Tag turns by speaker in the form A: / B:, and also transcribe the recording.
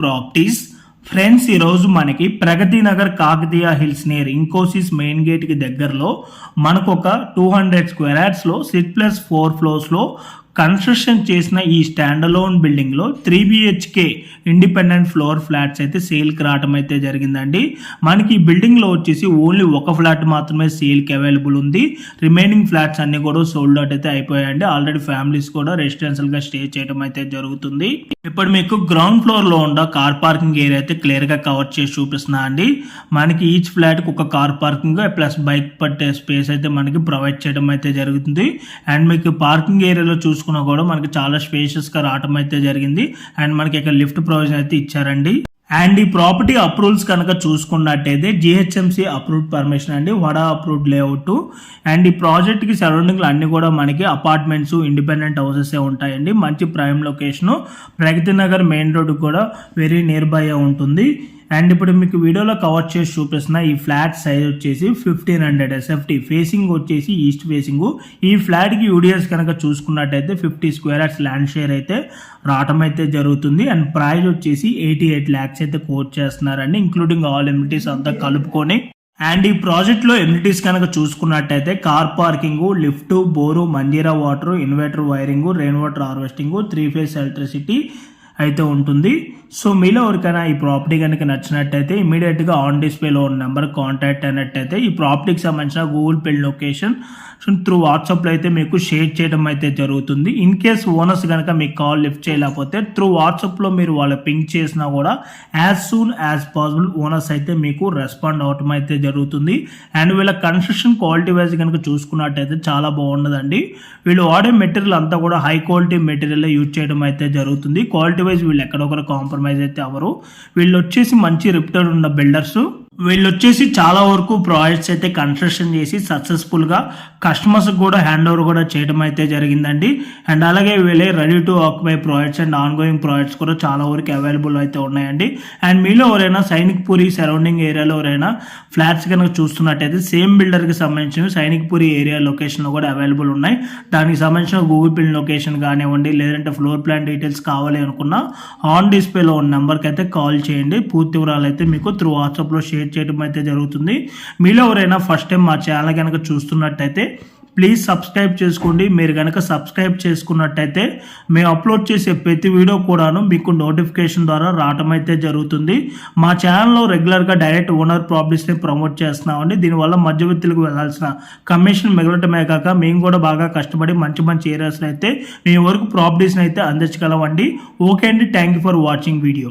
A: Properties friends, ఈరోజు మనకి Pragathi Nagar Kakatiya hills near Infosys main gate కి దగ్గరలో మనకు ఒక 200 స్క్వేర్ యార్డ్స్ లో 6+4 ఫ్లోర్స్ లో కన్స్ట్రక్షన్ చేసిన ఈ స్టాండ్ అలోన్ బిల్డింగ్ లో 3 BHK ఇండిపెండెంట్ ఫ్లోర్ ఫ్లాట్స్ అయితే సేల్ కి రావడం అయితే జరిగిందండి. మనకి ఈ బిల్డింగ్ లో వచ్చేసి ఓన్లీ ఒక ఫ్లాట్ మాత్రమే సేల్ కి అవైలబుల్ ఉంది. రిమైనింగ్ ఫ్లాట్స్ అన్ని కూడా సోల్డ్ అవుట్ అయితే అయిపోయాయండి. ఆల్రెడీ ఫ్యామిలీస్ కూడా రెసిడెన్షియల్ గా స్టే చేయడం అయితే జరుగుతుంది. ఇప్పుడు మీకు గ్రౌండ్ ఫ్లోర్ లో ఉన్న కార్ పార్కింగ్ ఏరియా అయితే క్లియర్ గా కవర్ చేసి చూపిస్తున్నా అండి. మనకి ఈచ్ ఫ్లాట్ కి ఒక కార్ పార్కింగ్ ప్లస్ బైక్ పట్టే స్పేస్ అయితే మనకి ప్రొవైడ్ చేయడం అయితే జరుగుతుంది. అండ్ మీకు పార్కింగ్ ఏరియాలో చూసుకున్నా కూడా మనకి చాలా స్పేషియస్ గా రావడం అయితే జరిగింది. అండ్ మనకి ఇక్కడ లిఫ్ట్ ప్రొవిజన్ అయితే ఇచ్చారండి. అండ్ ఈ ప్రాపర్టీ అప్రూవల్స్ కనుక చూసుకున్నట్టయితే GHMC అప్రూవ్డ్ పర్మిషన్ అండి, వడా అప్రూవ్డ్ లేఅవుట్. అండ్ ఈ ప్రాజెక్ట్ కి సరౌండింగ్ అన్ని కూడా మనకి అపార్ట్మెంట్స్, ఇండిపెండెంట్ హౌసెస్ ఉంటాయండి. మంచి prime location, Pragathi Nagar main road కూడా వెరీ నియర్ బై ఉంటుంది. అండ్ ఇప్పుడు మీకు వీడియోలో కవర్ చేసి చూపిస్తున్న ఈ ఫ్లాట్ సైజ్ వచ్చేసి 1500 SFT, ఫేసింగ్ వచ్చేసి ఈస్ట్ ఫేసింగ్. ఈ ఫ్లాట్ కి UDS కనుక చూసుకున్నట్టయితే 50 స్క్వేర్ యార్డ్స్ ల్యాండ్ షేర్ అయితే రావటం అయితే జరుగుతుంది. అండ్ ప్రైస్ వచ్చేసి 88 lakhs అయితే కోట్ చేస్తున్నారండి, ఇంక్లూడింగ్ ఆల్ ఎమ్యూనిటీస్ అంతా కలుపుకొని. అండ్ ఈ ప్రాజెక్ట్ లో ఎమ్యూనిటీస్ కనుక చూసుకున్నట్టయితే car parking, lift, bore, Manjira water, inverter wiring, rain water harvesting, 3 phase electricity అయితే ఉంటుంది. సో మీలో ఎవరికైనా ఈ ప్రాపర్టీ కనుక నచ్చినట్టయితే ఇమీడియట్ గా ఆన్ డిస్ప్లేలో ఉన్న నెంబర్ కాంటాక్ట్ అయినట్టయితే ఈ ప్రాపర్టీకి సంబంధించిన Google pay location through WhatsApp లో అయితే మీకు షేర్ చేయడం అయితే జరుగుతుంది. ఇన్ కేస్ ఓనర్స్ కనుక మీకు కాల్ లిఫ్ట్ చేయలేకపోతే త్రూ వాట్సాప్ లో మీరు వాళ్ళ పింక్ చేసినా కూడా as soon as possible owners అయితే మీకు రెస్పాండ్ అవటం అయితే జరుగుతుంది. అండ్ వీళ్ళ కన్స్ట్రక్షన్ క్వాలిటీ వైజ్ కనుక చూసుకున్నట్టయితే చాలా బాగుండదండి. వీళ్ళు వాడే మెటీరియల్ అంతా కూడా హై క్వాలిటీ మెటీరియల్ యూజ్ చేయడం అయితే జరుగుతుంది. క్వాలిటీ వైజ్ వీళ్ళు ఎక్కడొకరు కాంప్రమైజ్ అయితే అవరు. వీళ్ళు వచ్చేసి మంచి రిప్యూటెడ్ ఉన్న బిల్డర్స్. వీళ్ళు వచ్చేసి చాలా వరకు ప్రాజెక్ట్స్ అయితే కన్స్ట్రక్షన్ చేసి సక్సెస్ఫుల్ గా కస్టమర్స్ కూడా హ్యాండ్ ఓవర్ కూడా చేయడం అయితే జరిగిందండి. అండ్ అలాగే వీళ్ళే ready to occupy projects and on going projects కూడా చాలా వరకు అవైలబుల్ అయితే ఉన్నాయండి. అండ్ మీలో ఎవరైనా సైనిక్ పూరి సరౌండింగ్ ఏరియాలో ఎవరైనా ఫ్లాట్స్ కనుక చూస్తున్నట్టయితే సేమ్ బిల్డర్ కి సంబంధించిన సైనిక్ పూరి ఏరియా లొకేషన్ లో కూడా అవైలబుల్ ఉన్నాయి. దానికి సంబంధించిన గూగుల్ పే లొకేషన్ కానివ్వండి, లేదంటే ఫ్లోర్ ప్లాన్ డీటెయిల్స్ కావాలి అనుకున్నా ఆన్ డిస్ప్లేలో ఉన్న నెంబర్కి అయితే కాల్ చేయండి. పూర్తి వివరాలు అయితే మీకు త్రూ వాట్సాప్ లో షేర్ చేయడం అయితే జరుగుతుంది. మీలో ఎవరైనా ఫస్ట్ టైం మా ఛానల్ కనుక చూస్తున్నట్టయితే ప్లీజ్ సబ్స్క్రైబ్ చేసుకోండి. మీరు కనుక సబ్స్క్రైబ్ చేసుకున్నట్టయితే మేము అప్లోడ్ చేసే ప్రతి వీడియో కూడాను మీకు నోటిఫికేషన్ ద్వారా రావటం అయితే జరుగుతుంది. మా ఛానల్లో రెగ్యులర్గా డైరెక్ట్ ఓనర్ ప్రాపర్టీస్ని ప్రమోట్ చేస్తున్నామండి. దీనివల్ల మధ్యవర్తులకు వెళ్ళాల్సిన కమిషన్ మిగలటమే కాక మేము కూడా బాగా కష్టపడి మంచి మంచి ఏరియాస్లో అయితే మీ వరకు ప్రాపర్టీస్ని అయితే అందించగలమండి. ఓకే అండి, thank you for watching video.